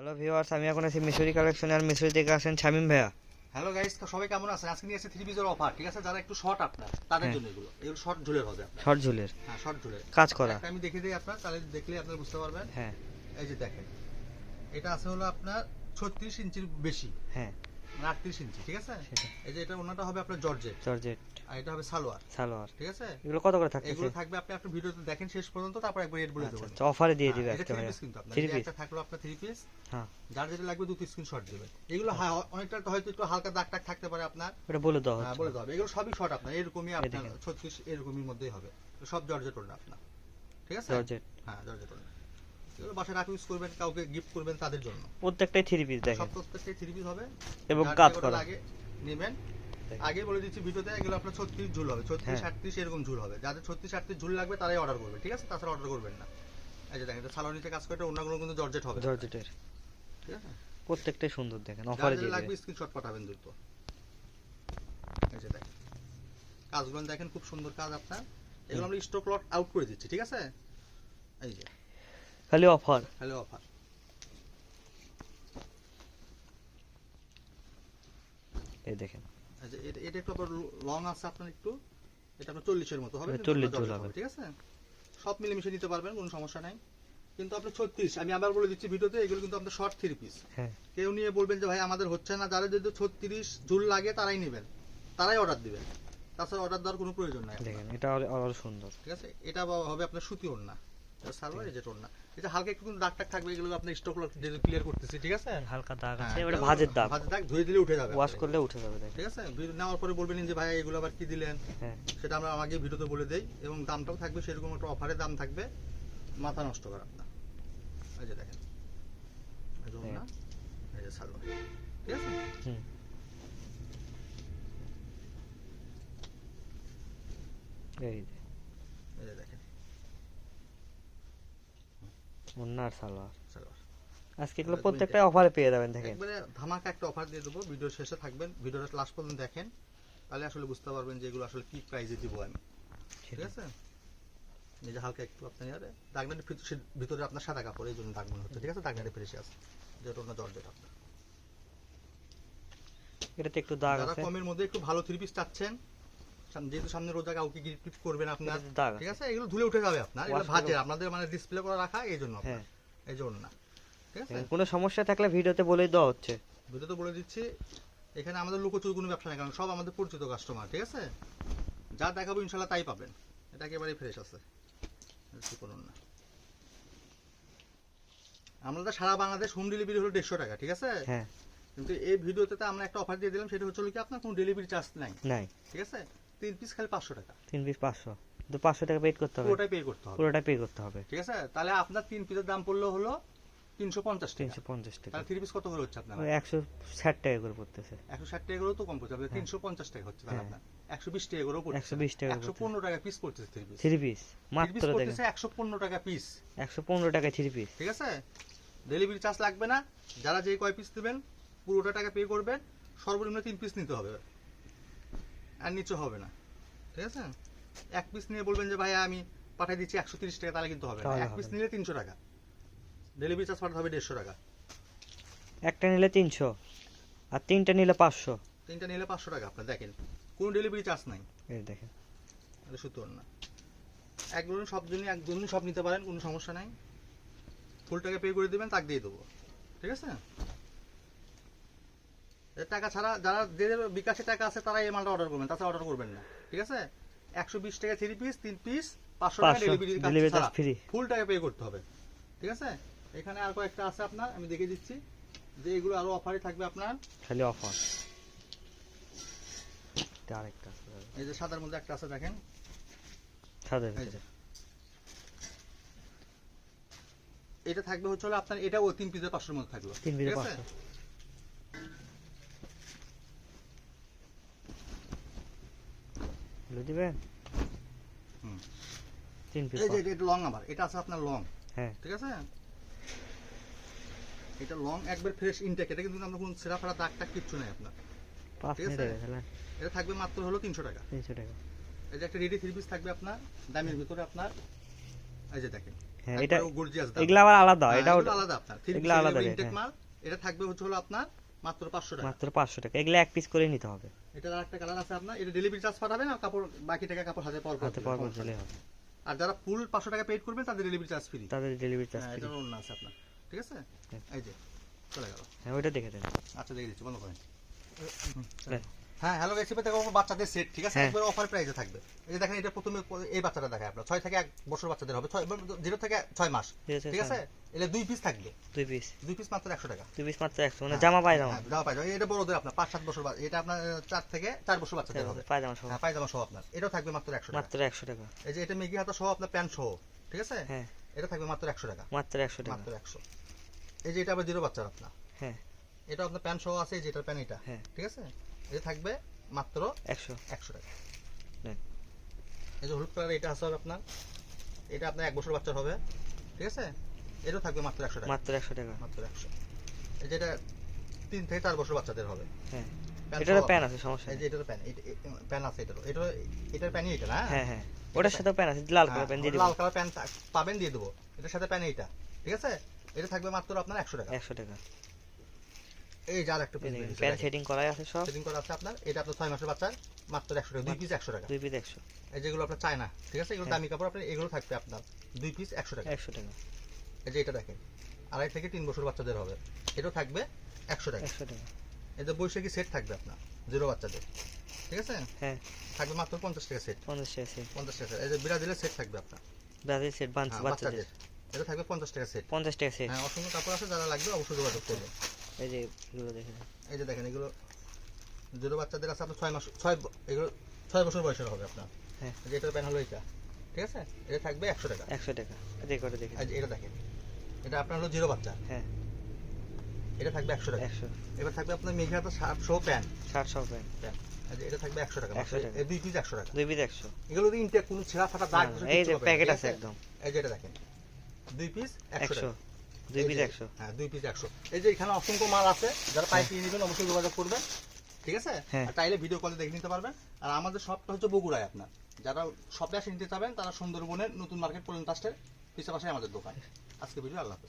Hello viewers, আমি এখন আছি মিশরি কালেকশনে। আর মিশরি থেকে আসেন শামিম ভাইয়া। হ্যালো গাইস, তো সবাই কেমন আছেন? আজকে নিয়ে এসেছি থ্রি পিসের অফার, ঠিক আছে? যারা একটু শর্ট আপনার তাদের জন্য এগুলো শর্ট ঝুলের হবে আপনার। শর্ট ঝুলের হ্যাঁ, শর্ট ঝুলের কাজ করা। একটা আমি দেখিয়ে দিই আপনার, তাহলে দেখলে আপনারা বুঝতে পারবেন। হ্যাঁ, এই যে দেখেন, এটা আছে হলো আপনার 36 ইঞ্চির বেশি, হ্যাঁ মানে 38 ইঞ্চি, ঠিক আছে? সেটা এই যে এটা ওনাটা হবে আপনার জর্জেট, জর্জেট আর এটা হবে সালোয়ার, সালোয়ার। ঠিক আছে? এগুলো কত করে থাকতেছে? এগুলো থাকবে আপনি আপনার ভিডিওতে দেখেন শেষ পর্যন্ত, তারপর একবার রেট বলে দেব। আচ্ছা, অফারে দিয়ে দিবে এটা আজকে থ্রি ভাইয়া। পিস কিন্তু আপনার, থ্রি এই যে পিস, একটা থাকলো আপনার থ্রি পিস। হ্যাঁ। যার যেটা লাগবে দুটো স্ক্রিনশট দিবেন। এগুলো হ্যাঁ অনেকটা হয়তো একটু হালকা দাগ টাগ থাকতে পারে আপনার, ওটা বলে দাও। হ্যাঁ বলে দেবে। এগুলো সবই শর্ট আপনার, এরকমই আপনার দেখেন। 36 এরকমই মধ্যেই হবে। সব জর্জেট ওড়না আপনার, ঠিক আছে? জর্জেট, হ্যাঁ জর্জেট ওড়না। এগুলো বাসায় রাখে ইউজ করবেন, কাউকে গিফট করবেন, তাদের জন্য। প্রত্যেকটাই থ্রি পিস সব দেখেন প্রত্যেকটাই থ্রি পিস হবে এবং যার কাজ যেগুলো করা। লাগে নেবেন। দেখেন। আগে বলে দিচ্ছি ভিডিওতে, এগুলো আপনার 36 ঝুল হবে, 36 হ্যাঁ। 38 এরকম ঝুল হবে। যাদের 36 38 ঝুল লাগবে তারাই অর্ডার করবে, ঠিক আছে? তাছাড়া অর্ডার করবেন না। এই যে দেখেন, এটা সালোয়ার নিচে কাজ করে, অন্যগুলো কিন্তু জর্জেট হবে, জর্জেটের ঠিক আছে? প্রত্যেকটাই সুন্দর দেখেন, যার অফারে যেটা দিয়ে লাগবে দিবে। স্ক্রিনশট পাঠাবেন দ্রুত। এই যে দেখেন, কাজগুলো দেখেন, খুব সুন্দর কাজ আপনার। এগুলো আমরা স্টক লট আউট করে দিচ্ছি, ঠিক আছে? এই যে খালি অফার। Hello offer. এই দেখেন, এই যে এটা একটু আবার লং আছে আপনার একটু, এটা আপনার 40 এর মতো হবে, এটা কিন্তু 40 জর্জেট ঝুল হবে, হবে। ঠিক আছে? সব মিলেমিশে নিতে পারবেন, কোনো সমস্যা নাই। কিন্তু আপনি 36, আমি আবার বলে দিচ্ছি ভিডিওতে, এগুলো কিন্তু আপনার শর্ট থ্রি পিস। হ্যাঁ, কেউ নিয়ে বলবেন যে ভাই আমাদের হচ্ছে না, যারা যদি 36 ঝুল লাগে তারাই নেবেন, তারাই অর্ডার দিবেন, তাছাড়া অর্ডার দেওয়ার কোনো প্রয়োজন নাই। দেখেন এটা আরো সুন্দর। ঠিক আছে? এটা হবে আপনার সুতি ওড়না, এটা সালোয়ার, এই যে ওড়না। এটা হালকা একটু কিন্তু দাগ টাগ থাকবে, এগুলো আপনি স্টক লট যেহেতু ক্লিয়ার করতেছি, ঠিক আছে? হালকা দাগ হ্যাঁ, আছে, ওটা ভাঁজের দাগ। ভাঁজের দাগ ধুয়ে দিলে উঠে যাবে, ওয়াশ করলে উঠে যাবে দেখেন। ঠিক আছে? ভিডিও নেওয়ার পরে বলবেন যে ভাই এগুলো আবার কি দিলেন, হ্যাঁ, সেটা আমরা আমাকে ভিডিওতে বলে দেই, এবং দামটাও থাকবে সেরকম একটা অফারের দাম থাকবে, মাথা নষ্ট করার না। এই যে দেখেন, এই যে ওড়না, এই যে সালোয়ার, ঠিক আছে? হুম। এই যে এই যে দেখেন ওড়না আর সালোয়ার। সালোয়ার। আজকে এগুলো প্রত্যেকটাই অফারে পেয়ে যাবেন দেখেন। একবারে ধামাকা একটা অফার দিয়ে দেবো, ভিডিওর শেষে থাকবেন, ভিডিওটা লাস্ট পর্যন্ত দেখেন, তাহলে আসলে বুঝতে পারবেন যে এগুলো আসলে কি প্রাইসে দিব আমি, ঠিক আছে? এই যে হালকা একটু আপনার দাগনাটি ভিতরে আপনার সাদা কাপড়, এই জন্য দাগ মনে হচ্ছে, ঠিক আছে? দাগনাটি ফ্রেশ আছে, যেটা ওটা জর্জেট আপনার। এটাতে একটু দাগ যারা আছে। কমের মধ্যে একটু ভালো থ্রি পিস চাচ্ছেন, যেহেতু সামনে রোজা কাউকে গিফট করবেন আপনার, এটাতে দাগ ঠিক আছে। আছে? এগুলো ধুলে উঠে যাবে আপনার, এগুলো Wash ভাজে করে- আপনাদের মানে ডিসপ্লে করে রাখা, এই জন্য আপনার, হ্যাঁ, এই জন্য না, ঠিক আছে? কোনো সমস্যা থাকলে ভিডিওতে বলেই দেওয়া হচ্ছে। ভিডিওতে বলে দিচ্ছি, এখানে আমাদের লুকোচুর কোনো ব্যবসা নেই, কারণ সব আমাদের পরিচিত কাস্টমার, ঠিক আছে? যা দেখাবো ইনশাল্লাহ তাই পাবেন, এটা একেবারেই ফ্রেশ আছে, করুন না। আমাদের সারা বাংলাদেশ হোম ডেলিভারি হলো 150 টাকা, ঠিক আছে? হ্যাঁ, কিন্তু এই ভিডিওতে আমরা একটা অফার দিয়ে দিলাম, সেটা হচ্ছে কি আপনার কোনো ডেলিভারি চার্জ নাই, নাই। ঠিক আছে? 3 পিস খালি 500 টাকা, 3 পিস 500, তো 500 টাকা পে করতে হবে। পুরোটাই পে করতে হবে, পুরোটা পে করতে হবে। ঠিক আছে? তাহলে আপনার 3 পিসের দাম পড়লো হলো 350 টাকা। 350 টাকা, তাহলে 3 পিস কত করে হচ্ছে আপনার? ওই 160 টাকা করে পড়তেছে। 160 টাকা করেও তো কম পড়ছে, আপনার হ্যাঁ। 350 টাকা হচ্ছে, তাহলে হ্যাঁ। আপনার 120 টাকা করেও পড়ছে, 120 টাকা করে 115 টাকা পিস পড়তেছে 3 পিস। 3 পিস 3 মাত্র পিস দেখেন, পড়তেছে 115 টাকা পিস, 115 টাকা 3 পিস। ঠিক আছে? ডেলিভারি চার্জ লাগবে না, যারা যে কয় পিস নেবেন পুরোটা টাকা পে করবেন, সর্বনিম্ন 3 পিস নিতে হবে, আর নিচে হবে না, ঠিক আছে? এক পিস নিয়ে বলবেন যে ভাই আমি পাঠিয়ে দিচ্ছি 130 টাকা, তাহলে কিন্তু হবে না। তাহলে এক পিস হবে না। নিলে 300 টাকা, ডেলিভারি চার্জ পাঠাতে হবে 150 টাকা, একটা নিলে 300 আর তিনটা নিলে 500। তিনটা নিলে 500 টাকা। আপনার দেখেন কোনো ডেলিভারি চার্জ নাই, এই দেখেন, এটা সুতোর না। একজনই সব জন্য একজনই সব নিতে পারেন, কোনো সমস্যা নাই, ফুল টাকা পে করে দেবেন, তাক দিয়ে দেবো, ঠিক আছে? এর টাকা ছাড়া যারা যে বিকাশে টাকা আছে তারা এই মালটা অর্ডার করবেন, তাছাড়া অর্ডার করবেন না, ঠিক আছে? 120 টাকা 3 পিস, 3 পিস 500 টাকা 500 ডেলিভারি ডেলিভারি চার্জ ছাড়া, ফ্রি। ফুল টাকা পে করতে হবে, ঠিক আছে? এখানে আর কয়েকটা আছে আপনার, আমি দেখিয়ে দিচ্ছি যে এগুলো আরো অফারে থাকবে আপনার। খালি অফার। এটা আরেকটা আছে, এই যে সাদার মধ্যে একটা আছে দেখেন, সাদা এই ভিতরে। যে এটা থাকবে হচ্ছে হলো আপনার, এটাও 3 পিসের 500 এর মধ্যে থাকলো, 3 ঠিক পিসে আছে? 500। বলে দিবেন। হুম। 3 পিস। এই যে এটা লং, আবার এটা আছে আপনার লং, হ্যাঁ, ঠিক আছে? এটা লং একবার ফ্রেশ ইনটেক, এটা কিন্তু আমরা কোনো ছেঁড়া ফাড়া দাগ টাগ কিচ্ছু নাই আপনার, 5 ঠিক মিনিট আছে? হয়ে গেছে। এটা থাকবে মাত্র হলো 300 টাকা। 300 টাকা। এই যে একটা রেডি 3 পিস থাকবে আপনার দামের ভিতরে আপনার, এই যে দেখেন হ্যাঁ, এটা গর্জিয়াস দাম। এগুলা আবার আলাদা, হ্যাঁ, এটাও এগুলো আলাদা আপনার এগুলো আলাদা রেট, ইনটেক হ্যাঁ। মাল। এটা থাকবে হলো আপনার মাত্র 500 টাকা। মাত্র 500 টাকা। এগুলা এক পিস করে নিতে হবে, এটার আরেকটা কালার আছে আপনার, এটা ডেলিভারি চার্জ পাঠাবেন আর কাপড় বাকি টাকা কাপড় হাতে পাওয়ার পর হাতে পাওয়ার পর দিলেই হবে। আর যারা ফুল 500 টাকা পেড করবেন তাদের ডেলিভারি চার্জ ফ্রি। তাদের ডেলিভারি চার্জ হ্যাঁ, ফ্রি। এটার অন্য আছে আপনার, ঠিক আছে? হ্যাঁ। এই যে চলে গেল। হ্যাঁ, ওইটা দেখে দেন। আচ্ছা দেখে দিচ্ছি, বন্ধ করেন। হ্যাঁ। হ্যাঁ, হ্যালো রেসিপি দেখো বাচ্চাদের সেট, ঠিক আছে? হ্যাঁ। একবার অফার প্রাইসে থাকবে। এই যে দেখেন, এটা প্রথমে এই বাচ্চাটা দেখায় আপনার 6 থেকে 1 বছর বাচ্চাদের হবে, 0 থেকে 6 মাস, ঠিক আছে? এটা 2 পিস থাকবে, 2 পিস মাত্র 100 টাকা। 2 পিস মাত্র 100, মানে হ্যাঁ, জামা পায়জামা। হ্যাঁ, জামা পায়জামা। এটা বড়দের আপনার 5-7 বছর, এটা আপনার 4 থেকে 4 বছর বাচ্চাদের হবে। পায়জামা সহ হ্যাঁ, পায়জামা সহ আপনার এটাও থাকবে মাত্র 100 টাকা। মাত্র 100 টাকা। এই যে এটা মেগি হাতা সহ আপনার প্যান্ট সহ, ঠিক আছে? হ্যাঁ, এটা থাকবে মাত্র 100 টাকা। মাত্র 100 টাকা। মাত্র 100। এই যে এটা আবার 0 বাচ্চার আপনার, হ্যাঁ, এটা আপনার প্যান্ট সহ আছে, এই যে এটার প্যান্ট এটা, হ্যাঁ। ঠিক আছে? এটা থাকবে মাত্র 100 টাকা। নেন। এই যে হলুদ কালার এটা আছে আপনার, এটা আপনার 1 বছর বাচ্চার হবে, ঠিক আছে? এটাও থাকবে মাত্র 100 টাকা। মাত্র 100 টাকা। মাত্র 100। এই যে এটা 3 থেকে 4 বছর বাচ্চাদের হবে। হ্যাঁ, প্যান্ট এটারও সহ প্যান আপনার। আছে, সমস্যা এই নেই। যে এটারও প্যান, প্যান আছে এটার প্যানই এটা না? হ্যাঁ, হ্যাঁ, ওটার সাথেও প্যান আছে, লাল কালার প্যান দিয়ে দিব। লাল কালার প্যান পাবেন, দিয়ে দেবো। এটার সাথে প্যান এইটা, ঠিক আছে? এটা থাকবে মাত্র আপনার 100 টাকা। 100 টাকা। এই যার একটা পিস প্যান সেটিং করাই আছে সব। সেটিং করা আছে আপনার। এটা আপনার 6 মাসের বাচ্চা, মাত্র 100 টাকা। 2 পিস 100 টাকা। 2 পিস 100। এই যেগুলো আপনার চায়না, ঠিক আছে? এগুলো হ্যাঁ। দামি কাপড়, আপনার এগুলো থাকবে আপনার 2 পিস 100 টাকা। 100 টাকা। এই যে এটা দেখেন, 2.5 থেকে 3 বছর বাচ্চাদের হবে, এটাও থাকবে 100 টাকা। 100 টাকা। এই যে বৈশাখী সেট থাকবে আপনার 0 বাচ্চাদের, ঠিক আছে? হ্যাঁ, থাকবে মাত্র 50 টাকা সেট। 50 টাকা সেট। 50 টাকা set। এই যে ব্রাজিলের সেট থাকবে আপনার, ব্রাজিল সেট হ্যাঁ, বাচ্চাদের বাচ্চাদের। এটা থাকবে 50 টাকা সেট। 50 টাকা সেট। হ্যাঁ, অসংখ্য কাপড় আছে, যারা লাগবে অবশ্যই যোগাযোগ করবেন। এই যে এগুলো দেখে দেন। এই যে দেখেন, এগুলো 0 বাচ্চাদের আছে আপনার 6 মাস, 6 এগুলো 6 বছর বয়সের হবে আপনার। হ্যাঁ। এই যে এটার প্যান হলো এটা, ঠিক আছে? এটা থাকবে 100 টাকা। 100 টাকা। দেখে ওটা দেখে এই দেন। যে এটা দেখেন, এটা আপনার হলো 0 বাচ্চা, হ্যাঁ, এটা থাকবে 100 টাকা। 100। এবার থাকবে আপনার মেঘে হাতা শার্ট সহ প্যান্ট, 60 সহ প্যান। এই যে এটা থাকবে 100 টাকা। 100 টাকা। এই 2 পিস 100 টাকা। 2 পিস 100। এগুলো ইনটেক, কোনো ছেঁড়া ফাটা দাগ না, কিছু এই যে হবে না, প্যাকেট ঠিক আছে একদম। এই যে এটা দেখেন, 2 পিস 100 টাকা। 100। 2 এই পিস যে, 100। হ্যাঁ, 2 পিস 100। এই যে এখানে অসংখ্য মাল আছে, যারা পাইকারি নেবেন অবশ্যই যোগাযোগ করবেন, ঠিক আছে? হ্যাঁ। আর চাইলে ভিডিও কলে দেখে নিতে পারবেন। আর আমাদের শপটা হচ্ছে বগুড়ায় আপনার। যারা শপে এসে নিতে চাবেন তারা সুন্দরবনের নতুন মার্কেট পর্যন্ত আসতে, পিছনে পাশে আমাদের দোকান। আজকে ভিডিও, আল্লাহ হাফেজ।